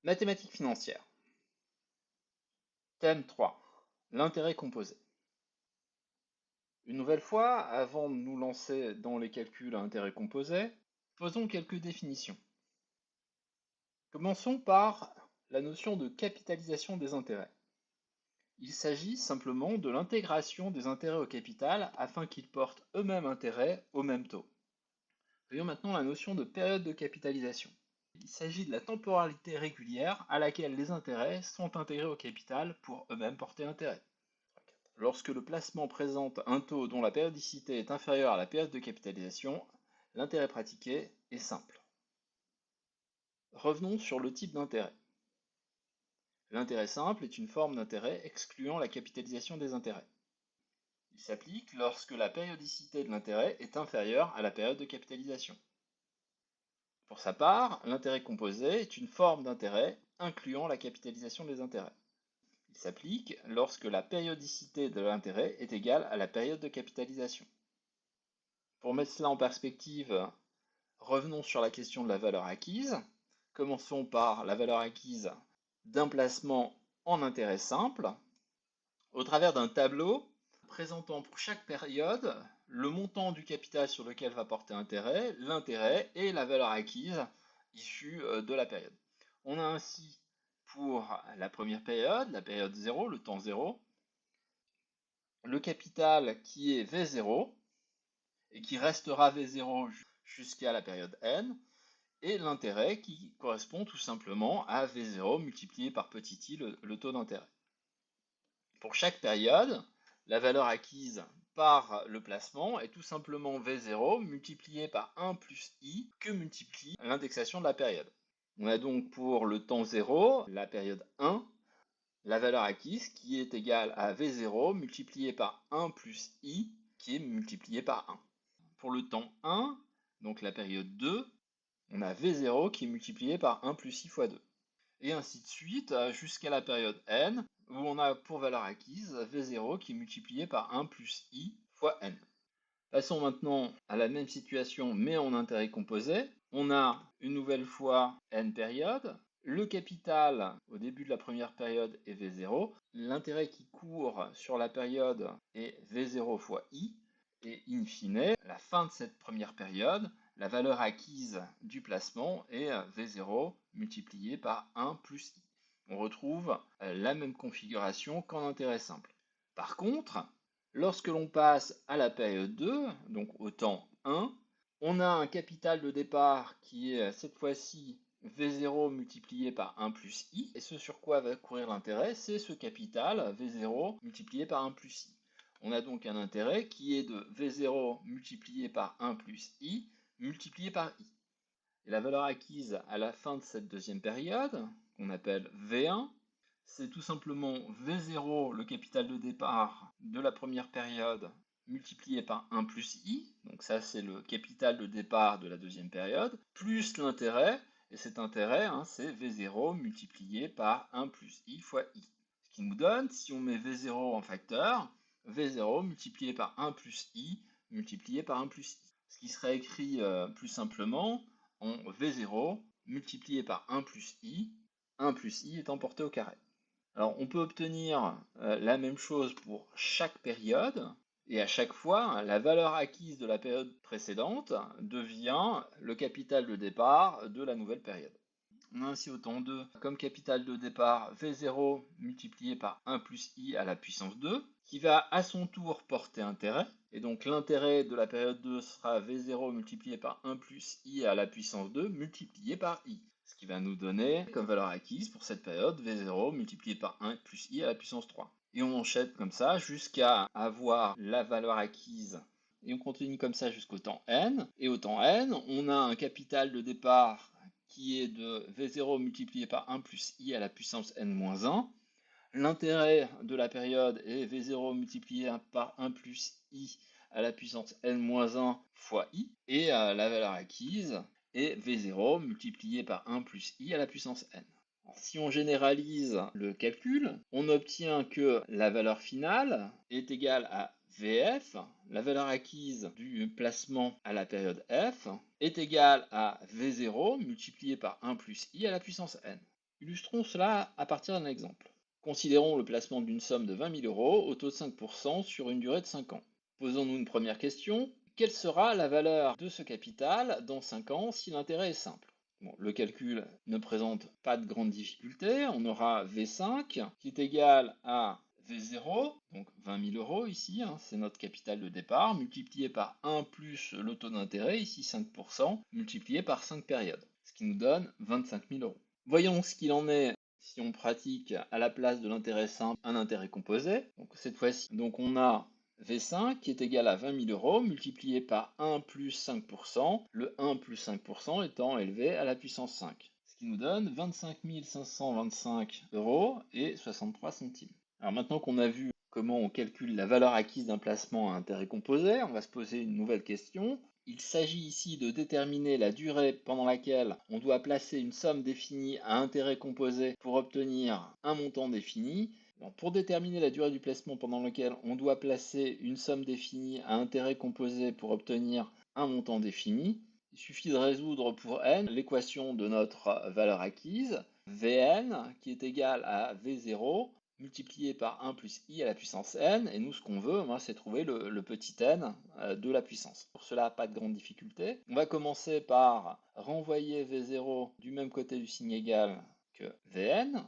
Mathématiques financières. Thème 3. L'intérêt composé. Une nouvelle fois, avant de nous lancer dans les calculs à intérêt composé, faisons quelques définitions. Commençons par la notion de capitalisation des intérêts. Il s'agit simplement de l'intégration des intérêts au capital afin qu'ils portent eux-mêmes intérêt au même taux. Voyons maintenant la notion de période de capitalisation. Il s'agit de la temporalité régulière à laquelle les intérêts sont intégrés au capital pour eux-mêmes porter intérêt. Lorsque le placement présente un taux dont la périodicité est inférieure à la période de capitalisation, l'intérêt pratiqué est simple. Revenons sur le type d'intérêt. L'intérêt simple est une forme d'intérêt excluant la capitalisation des intérêts. Il s'applique lorsque la périodicité de l'intérêt est inférieure à la période de capitalisation. Pour sa part, l'intérêt composé est une forme d'intérêt incluant la capitalisation des intérêts. Il s'applique lorsque la périodicité de l'intérêt est égale à la période de capitalisation. Pour mettre cela en perspective, revenons sur la question de la valeur acquise. Commençons par la valeur acquise d'un placement en intérêt simple, au travers d'un tableau présentant pour chaque période le montant du capital sur lequel va porter intérêt, l'intérêt et la valeur acquise issue de la période. On a ainsi pour la première période, la période 0, le temps 0, le capital qui est V0 et qui restera V0 jusqu'à la période N, et l'intérêt qui correspond tout simplement à V0 multiplié par petit i, le taux d'intérêt. Pour chaque période, la valeur acquise par le placement est tout simplement V0 multiplié par 1 plus i que multiplie l'indexation de la période. On a donc pour le temps 0, la période 1, la valeur acquise qui est égale à V0 multiplié par 1 plus i qui est multiplié par 1. Pour le temps 1, donc la période 2, on a V0 qui est multiplié par 1 plus i fois 2. Et ainsi de suite jusqu'à la période n, où on a pour valeur acquise V0 qui est multiplié par 1 plus i fois n. Passons maintenant à la même situation, mais en intérêt composé. On a une nouvelle fois n périodes. Le capital au début de la première période est V0. L'intérêt qui court sur la période est V0 fois i. Et in fine, à la fin de cette première période, la valeur acquise du placement est V0 multiplié par 1 plus i. On retrouve la même configuration qu'en intérêt simple. Par contre, lorsque l'on passe à la période 2, donc au temps 1, on a un capital de départ qui est cette fois-ci V0 multiplié par 1 plus i, et ce sur quoi va courir l'intérêt, c'est ce capital V0 multiplié par 1 plus i. On a donc un intérêt qui est de V0 multiplié par 1 plus i multiplié par i. Et la valeur acquise à la fin de cette deuxième période, qu'on appelle V1, c'est tout simplement V0, le capital de départ de la première période, multiplié par 1 plus i, donc ça c'est le capital de départ de la deuxième période, plus l'intérêt, et cet intérêt, c'est V0 multiplié par 1 plus i fois i. Ce qui nous donne, si on met V0 en facteur, V0 multiplié par 1 plus i multiplié par 1 plus i. Ce qui serait écrit plus simplement en V0 multiplié par 1 plus i étant porté au carré. Alors on peut obtenir la même chose pour chaque période, et à chaque fois, la valeur acquise de la période précédente devient le capital de départ de la nouvelle période. On a ainsi au temps 2 comme capital de départ V0 multiplié par 1 plus i à la puissance 2, qui va à son tour porter intérêt. Et donc l'intérêt de la période 2 sera V0 multiplié par 1 plus i à la puissance 2 multiplié par i. Ce qui va nous donner comme valeur acquise pour cette période V0 multiplié par 1 plus i à la puissance 3. Et on enchaîne comme ça jusqu'à avoir la valeur acquise. Et on continue comme ça jusqu'au temps n. Et au temps n, on a un capital de départ qui est de V0 multiplié par 1 plus i à la puissance n-1. L'intérêt de la période est V0 multiplié par 1 plus i à la puissance n-1 fois i. Et la valeur acquise est V0 multiplié par 1 plus i à la puissance n. Si on généralise le calcul, on obtient que la valeur finale est égale à VF, la valeur acquise du placement à la période f, est égale à V0 multiplié par 1 plus i à la puissance n. Illustrons cela à partir d'un exemple. Considérons le placement d'une somme de 20 000 euros au taux de 5% sur une durée de 5 ans. Posons-nous une première question. Quelle sera la valeur de ce capital dans 5 ans si l'intérêt est simple? Bon, le calcul ne présente pas de grande difficulté. On aura V5 qui est égal à V0, donc 20 000 euros ici, c'est notre capital de départ, multiplié par 1 plus le taux d'intérêt, ici 5%, multiplié par 5 périodes, ce qui nous donne 25 000 euros. Voyons ce qu'il en est si on pratique à la place de l'intérêt simple un intérêt composé. Donc cette fois-ci, on a V5 qui est égal à 20 000 euros multiplié par 1 plus 5%, le 1 plus 5% étant élevé à la puissance 5, ce qui nous donne 25 525 euros et 63 centimes. Alors maintenant qu'on a vu comment on calcule la valeur acquise d'un placement à intérêt composé, on va se poser une nouvelle question. Il s'agit ici de déterminer la durée pendant laquelle on doit placer une somme définie à intérêt composé pour obtenir un montant défini. Alors, pour déterminer la durée du placement pendant lequel on doit placer une somme définie à intérêt composé pour obtenir un montant défini, il suffit de résoudre pour n l'équation de notre valeur acquise, Vn qui est égal à V0 multiplié par 1 plus i à la puissance n, et nous ce qu'on veut, c'est trouver le petit n de la puissance. Pour cela, pas de grande difficulté. On va commencer par renvoyer V0 du même côté du signe égal que Vn.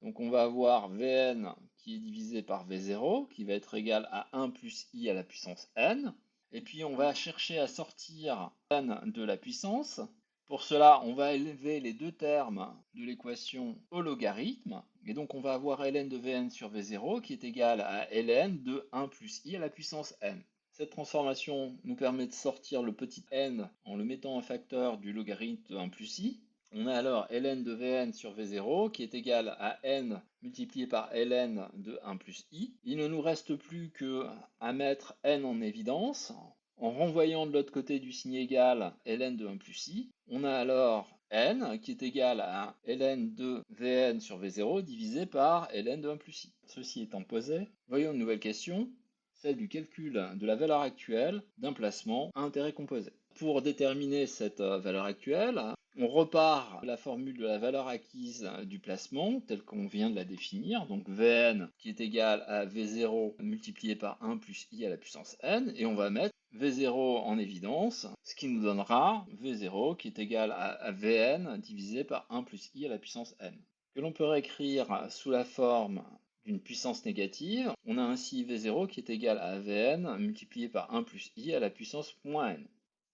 Donc on va avoir Vn qui est divisé par V0, qui va être égal à 1 plus i à la puissance n. Et puis on va chercher à sortir n de la puissance. Pour cela, on va élever les deux termes de l'équation au logarithme. Et donc on va avoir ln de Vn sur V0 qui est égal à ln de 1 plus i à la puissance n. Cette transformation nous permet de sortir le petit n en le mettant en facteur du logarithme de 1 plus i. On a alors ln de Vn sur V0 qui est égal à n multiplié par ln de 1 plus i. Il ne nous reste plus qu'à mettre n en évidence. En renvoyant de l'autre côté du signe égal ln de 1 plus i, on a alors n qui est égal à ln de Vn sur V0 divisé par ln de 1 plus i. Ceci étant posé, voyons une nouvelle question, celle du calcul de la valeur actuelle d'un placement à intérêt composé. Pour déterminer cette valeur actuelle, on repart de la formule de la valeur acquise du placement telle qu'on vient de la définir, donc Vn qui est égal à V0 multiplié par 1 plus i à la puissance n, et on va mettre V0 en évidence, ce qui nous donnera V0 qui est égal à Vn divisé par 1 plus i à la puissance n, que l'on peut réécrire sous la forme d'une puissance négative. On a ainsi V0 qui est égal à Vn multiplié par 1 plus i à la puissance moins n.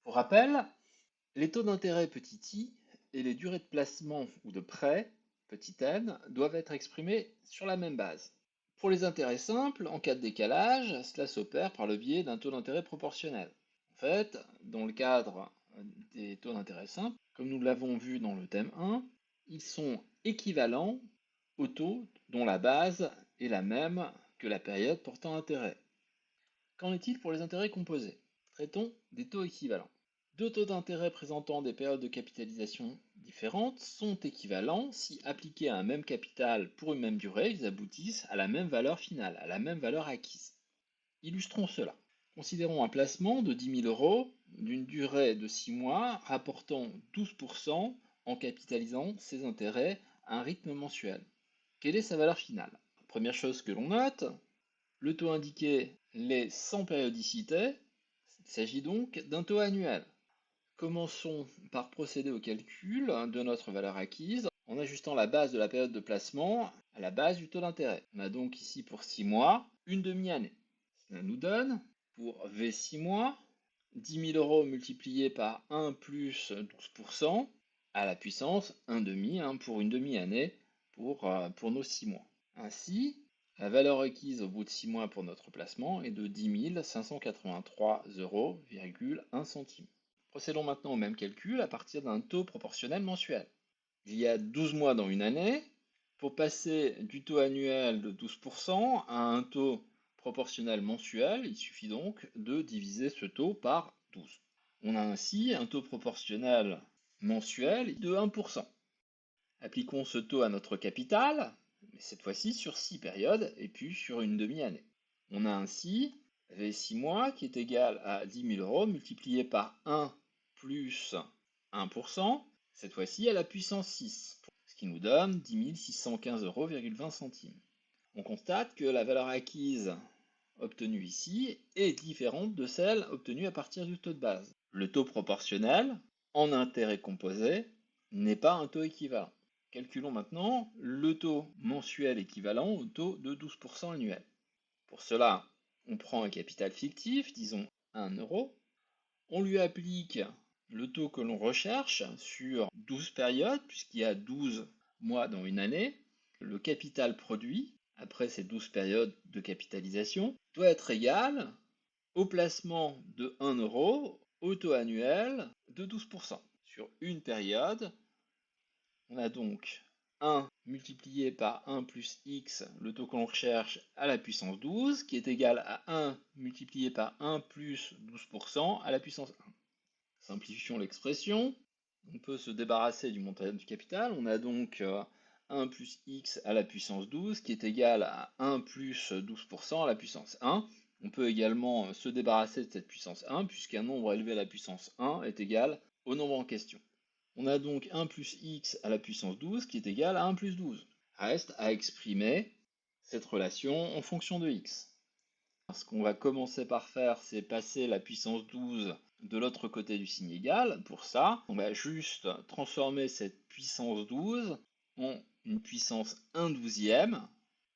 Pour rappel, les taux d'intérêt petit i et les durées de placement ou de prêt petit n doivent être exprimés sur la même base. Pour les intérêts simples, en cas de décalage, cela s'opère par le biais d'un taux d'intérêt proportionnel. En fait, dans le cadre des taux d'intérêt simples, comme nous l'avons vu dans le thème 1, ils sont équivalents aux taux dont la base est la même que la période portant intérêt. Qu'en est-il pour les intérêts composés? Traitons des taux équivalents. Deux taux d'intérêt présentant des périodes de capitalisation différentes sont équivalents si appliqués à un même capital pour une même durée, ils aboutissent à la même valeur finale, à la même valeur acquise. Illustrons cela. Considérons un placement de 10 000 euros d'une durée de 6 mois rapportant 12% en capitalisant ses intérêts à un rythme mensuel. Quelle est sa valeur finale? Première chose que l'on note, le taux indiqué l'est sans périodicité, il s'agit donc d'un taux annuel. Commençons par procéder au calcul de notre valeur acquise en ajustant la base de la période de placement à la base du taux d'intérêt. On a donc ici pour 6 mois une demi-année. Cela nous donne pour V 6 mois 10 000 euros multiplié par 1 plus 12% à la puissance 1 demi pour une demi-année pour nos 6 mois. Ainsi, la valeur requise au bout de 6 mois pour notre placement est de 10 583,1 euros. Procédons maintenant au même calcul à partir d'un taux proportionnel mensuel. Il y a 12 mois dans une année. Pour passer du taux annuel de 12% à un taux proportionnel mensuel, il suffit donc de diviser ce taux par 12. On a ainsi un taux proportionnel mensuel de 1%. Appliquons ce taux à notre capital, mais cette fois-ci sur 6 périodes et puis sur une demi-année. On a ainsi V 6 mois qui est égal à 10 000 euros multiplié par 1 plus 1%, cette fois-ci à la puissance 6, ce ce qui nous donne 10 615,20 €. On constate que la valeur acquise obtenue ici est différente de celle obtenue à partir du taux de base. Le taux proportionnel en intérêt composé n'est pas un taux équivalent. Calculons maintenant le taux mensuel équivalent au taux de 12% annuel. Pour cela, on prend un capital fictif, disons 1 €, on lui applique le taux que l'on recherche sur 12 périodes, puisqu'il y a 12 mois dans une année. Le capital produit, après ces 12 périodes de capitalisation, doit être égal au placement de 1 € au taux annuel de 12%. Sur une période, on a donc 1 multiplié par 1 plus x, le taux que l'on recherche, à la puissance 12, qui est égal à 1 multiplié par 1 plus 12% à la puissance 1. Simplifions l'expression. On peut se débarrasser du montant du capital. On a donc 1 plus x à la puissance 12 qui est égal à 1 plus 12% à la puissance 1. On peut également se débarrasser de cette puissance 1 puisqu'un nombre élevé à la puissance 1 est égal au nombre en question. On a donc 1 plus x à la puissance 12 qui est égal à 1 plus 12. Reste à exprimer cette relation en fonction de x. Ce qu'on va commencer par faire, c'est passer la puissance 12 de l'autre côté du signe égal. Pour ça, on va juste transformer cette puissance 12 en une puissance 1/12e.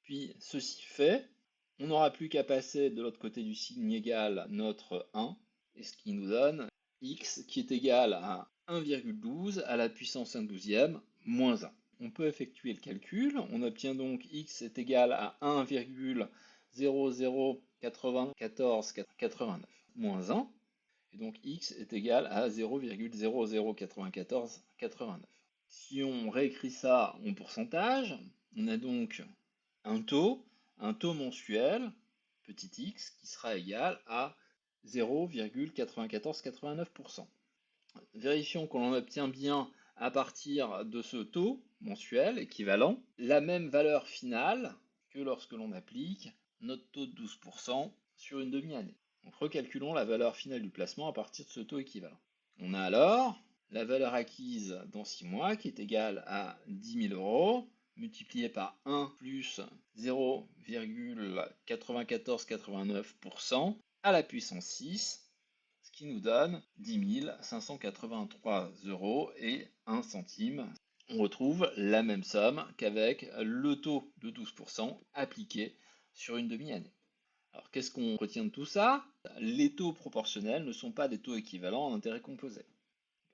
Puis, ceci fait, on n'aura plus qu'à passer de l'autre côté du signe égal notre 1, et ce qui nous donne x qui est égal à 1,12 à la puissance 1/12e moins 1. On peut effectuer le calcul. On obtient donc x est égal à 1,009489 moins 1. Et donc x est égal à 0,009489. Si on réécrit ça en pourcentage, on a donc un taux mensuel, petit x, qui sera égal à 0,9489%. Vérifions qu'on en obtient bien à partir de ce taux mensuel équivalent la même valeur finale que lorsque l'on applique notre taux de 12% sur une demi-année. Donc recalculons la valeur finale du placement à partir de ce taux équivalent. On a alors la valeur acquise dans 6 mois qui est égale à 10 000 € multiplié par 1 plus 0,9489% à la puissance 6, ce qui nous donne 10 583 € et 1 centime. On retrouve la même somme qu'avec le taux de 12% appliqué sur une demi-année. Alors qu'est-ce qu'on retient de tout ça? Les taux proportionnels ne sont pas des taux équivalents en intérêt composé.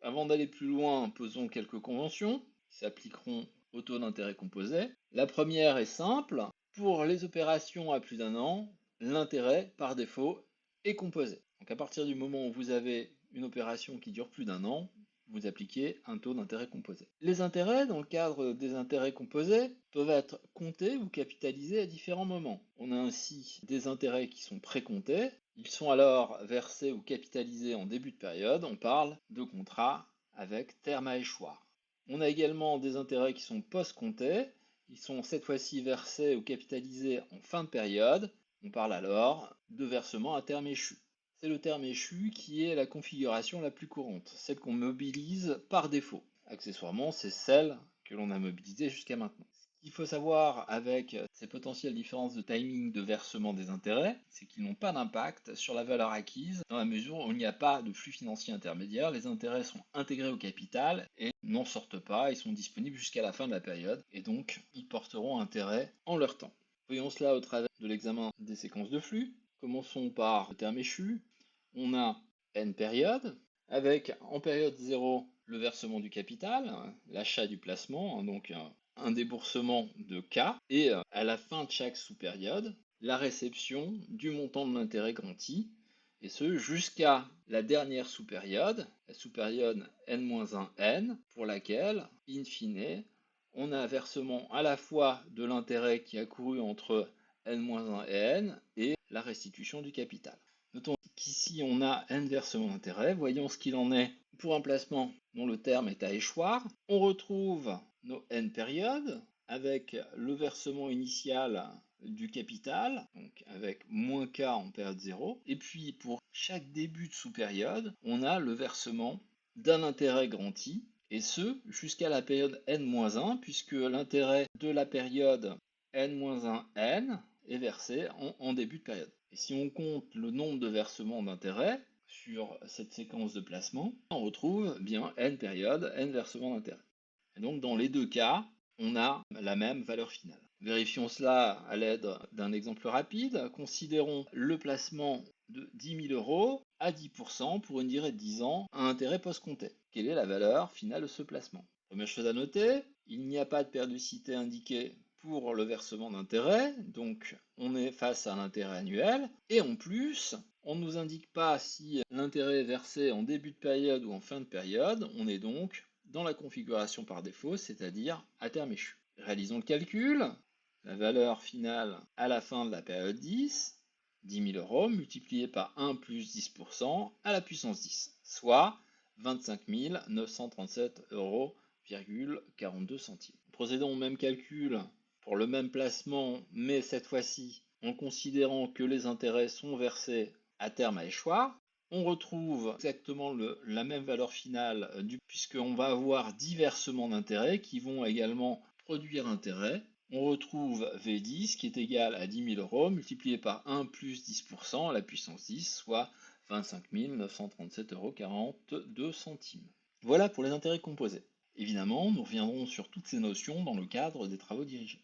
Avant d'aller plus loin, posons quelques conventions qui s'appliqueront au taux d'intérêt composé. La première est simple. Pour les opérations à plus d'un an, l'intérêt par défaut est composé. Donc à partir du moment où vous avez une opération qui dure plus d'un an, vous appliquez un taux d'intérêt composé. Les intérêts, dans le cadre des intérêts composés, peuvent être comptés ou capitalisés à différents moments. On a ainsi des intérêts qui sont précomptés. Ils sont alors versés ou capitalisés en début de période. On parle de contrats avec terme à échoir. On a également des intérêts qui sont post-comptés. Ils sont cette fois-ci versés ou capitalisés en fin de période. On parle alors de versement à terme échu. C'est le terme échu qui est la configuration la plus courante, celle qu'on mobilise par défaut. Accessoirement, c'est celle que l'on a mobilisée jusqu'à maintenant. Ce qu'il faut savoir avec ces potentielles différences de timing de versement des intérêts, c'est qu'ils n'ont pas d'impact sur la valeur acquise dans la mesure où il n'y a pas de flux financier intermédiaire. Les intérêts sont intégrés au capital et n'en sortent pas, ils sont disponibles jusqu'à la fin de la période et donc ils porteront intérêt en leur temps. Voyons cela au travers de l'examen des séquences de flux. Commençons par le terme échu. On a n périodes, avec en période 0 le versement du capital, l'achat du placement, donc un déboursement de K, et à la fin de chaque sous-période, la réception du montant de l'intérêt garanti, et ce jusqu'à la dernière sous-période, la sous-période n-1n, pour laquelle, in fine, on a un versement à la fois de l'intérêt qui a couru entre n-1 et n et la restitution du capital. Notons qu'ici on a n versements d'intérêt. Voyons ce qu'il en est pour un placement dont le terme est à échoir. On retrouve nos n périodes avec le versement initial du capital, donc avec moins k en période 0. Et puis pour chaque début de sous-période, on a le versement d'un intérêt garanti et ce jusqu'à la période n-1, puisque l'intérêt de la période n-1n est versé en début de période. Et si on compte le nombre de versements d'intérêt sur cette séquence de placement, on retrouve bien n périodes, n versements d'intérêt. Et donc dans les deux cas, on a la même valeur finale. Vérifions cela à l'aide d'un exemple rapide. Considérons le placement de 10 000 euros à 10% pour une durée de 10 ans à intérêt post-compté. Quelle est la valeur finale de ce placement? Première chose à noter, il n'y a pas de périodicité indiquée pour le versement d'intérêt, donc on est face à l'intérêt annuel, et en plus, on ne nous indique pas si l'intérêt est versé en début de période ou en fin de période, on est donc dans la configuration par défaut, c'est-à-dire à terme échu. Réalisons le calcul, la valeur finale à la fin de la période 10 000 euros multiplié par 1 plus 10% à la puissance 10, soit 25 937 euros. 42 centimes. Procédons au même calcul pour le même placement, mais cette fois-ci en considérant que les intérêts sont versés à terme à échoir. On retrouve exactement la même valeur finale puisqu'on va avoir 10 versements d'intérêts qui vont également produire intérêt. On retrouve V10 qui est égal à 10 000 euros multiplié par 1 plus 10% à la puissance 10, soit 25 937,42 euros. Voilà pour les intérêts composés. Évidemment, nous reviendrons sur toutes ces notions dans le cadre des travaux dirigés.